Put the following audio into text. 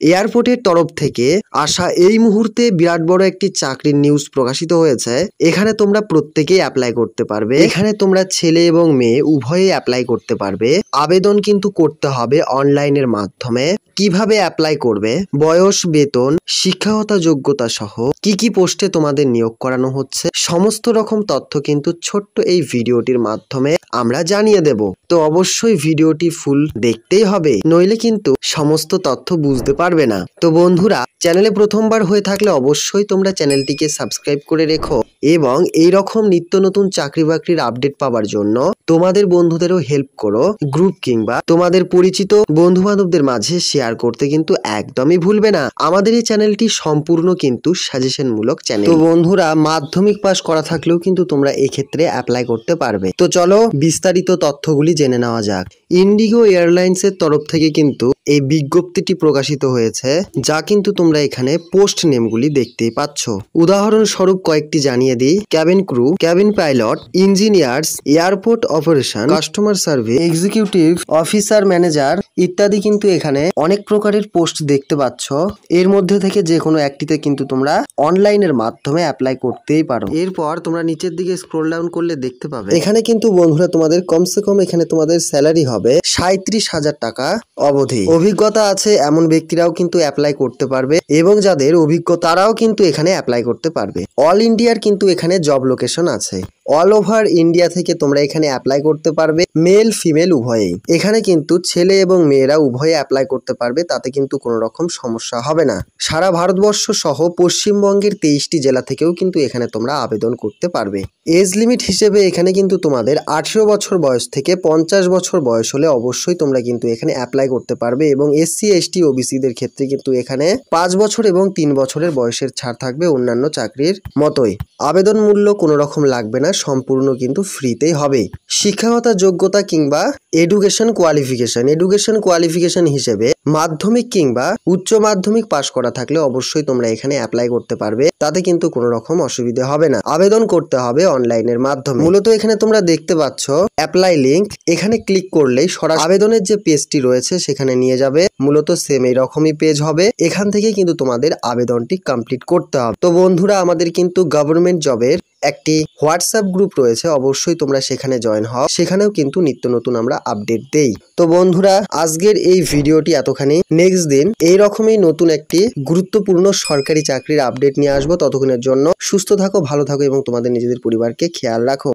এয়ারপোর্টের তরফ থেকে আসা এই মুহূর্তে বিরাট বড় একটি চাকরির নিউজ প্রকাশিত হয়েছে। এখানে তোমরা প্রত্যেকেই অ্যাপ্লাই করতে পারবে। এখানে তোমরা ছেলে এবং মেয়ে উভয়ে অ্যাপ্লাই করতে পারবে। আবেদন কিন্তু করতে হবে অনলাইনের মাধ্যমে। কিভাবে অ্যাপ্লাই করবে, বয়স, বেতন, শিক্ষাগত যোগ্যতা সহ কি কি পোস্টে তোমাদের নিয়োগ করানো হচ্ছে, সমস্ত রকম তথ্য কিন্তু ছোট্ট এই ভিডিওটির মাধ্যমে আমরা জানিয়ে দেব। তো অবশ্যই ভিডিওটি ফুল দেখতেই হবে, নইলে কিন্তু সমস্ত তথ্য বুঝতে পারবে না। তো বন্ধুরা, চ্যানেলে প্রথমবার হয়ে থাকলে অবশ্যই তোমরা চ্যানেলটিকে সাবস্ক্রাইব করে রেখো এবং এই রকম নিত্য নতুন চাকরি বাকরির আপডেট পাওয়ার জন্য তোমাদের বন্ধুদেরও হেল্প করো। গ্রুপ কিংবা তোমাদের পরিচিত বন্ধু বান্ধবদের মাঝে শেয়ার করতে কিন্তু একদমই ভুলবে না। আমাদের এই চ্যানেলটি সম্পূর্ণ কিন্তু সাজেশন মূলক চ্যানেল। তো বন্ধুরা, মাধ্যমিক পাস করা থাকলেও কিন্তু তোমরা এক্ষেত্রে অ্যাপ্লাই করতে পারবে। তো চলো বিস্তারিত তথ্যগুলি জেনে নেওয়া যাক। ইন্ডিগো এয়ারলাইন্সের তরফ থেকে কিন্তু এই বিজ্ঞপ্তিটি প্রকাশিত হয়েছে, যা কিন্তু তোমরা এখানে পোস্ট নেমগুলি দেখতেই পাচ্ছ। উদাহরণস্বরূপ কয়েকটি জানিয়ে দিই: cabin crew, cabin pilot, engineers, airport operation, customer service, executive officer, manager ইত্যাদি কিন্তু এখানে অনেক প্রকারের পোস্ট দেখতে পাচ্ছ। এর মধ্যে থেকে যে কোনো একটিতে কিন্তু তোমরা অনলাইনের মাধ্যমে অ্যাপ্লাই করতেই পারো। এরপর তোমরা নিচের দিকে স্ক্রল ডাউন করলে দেখতে পাবে এখানে কিন্তু বন্ধুরা তোমাদের কমসে কম এখানে তোমাদের স্যালারি হবে 37,000 টাকা অবধি। অভিজ্ঞতা আছে এমন ব্যক্তিরাও কিন্তু অ্যাপ্লাই করতে পারবে এবং যাদের অভিজ্ঞতা তারাও কিন্তু এখানে অ্যাপ্লাই করতে পারবে। অল ইন্ডিয়ার কিন্তু এখানে জব লোকেশন আছে। অল ওভার ইন্ডিয়া থেকে তোমরা এখানে অ্যাপ্লাই করতে পারবে, মেল ফিমেল উভয়েই। এখানে কিন্তু ছেলে এবং মেয়েরা উভয়ে অ্যাপ্লাই করতে পারবে, তাতে কিন্তু কোনো রকম সমস্যা হবে না। সারা ভারতবর্ষ সহ পশ্চিমবঙ্গের 23টি জেলা থেকেও কিন্তু এখানে তোমরা আবেদন করতে পারবে। এজ লিমিট হিসেবে এখানে কিন্তু তোমাদের 18 বছর বয়স থেকে 50 বছর বয়স হলে অবশ্যই তোমরা কিন্তু এখানে অ্যাপ্লাই করতে পারবে এবং SC ST OBC দের ক্ষেত্রে কিন্তু এখানে 5 বছর এবং 3 বছরের বয়সের ছাড় থাকবে অন্যান্য চাকরির মতোই। আবেদন মূল্য কোনো রকম লাগবে না, সম্পূর্ণ কিন্তু ফ্রিতেই হবে। শিক্ষাগত যোগ্যতা কিংবা এডুকেশন কোয়ালিফিকেশন হিসেবে মাধ্যমিক কিংবা উচ্চ মাধ্যমিক পাশ করা থাকলে অবশ্যই তোমরা এখানে অ্যাপ্লাই করতে পারবে, তাতে কিন্তু কোনো রকম অসুবিধা হবে না। আবেদন করতে হবে অনলাইনের মাধ্যমে। মূলত এখানে তোমরা দেখতে পাচ্ছ অ্যাপ্লাই লিংক, এখানে ক্লিক করলেই সরাসরি আবেদনের যে পেজটি রয়েছে সেখানে নিয়ে যাবে। মূলত সেম এইরকমই পেজ হবে, এখান থেকে কিন্তু তোমাদের আবেদনটি কমপ্লিট করতে হবে। তো বন্ধুরা, আমাদের কিন্তু গভর্নমেন্ট জবের একটি হোয়াটসঅ্যাপ গ্রুপ রয়েছে, অবশ্যই তোমরা সেখানে জয়েন হও, সেখানেও কিন্তু নিত্য নতুন আমরা আপডেট দেই। তো বন্ধুরা, আজকের এই ভিডিওটি এতখানি। নেক্সট দিন এইরকমই নতুন একটি গুরুত্বপূর্ণ সরকারি চাকরির আপডেট নিয়ে আসবো। ততক্ষণের জন্য সুস্থ থাকো, ভালো থাকো এবং তোমাদের নিজেদের পরিবারকে খেয়াল রাখো।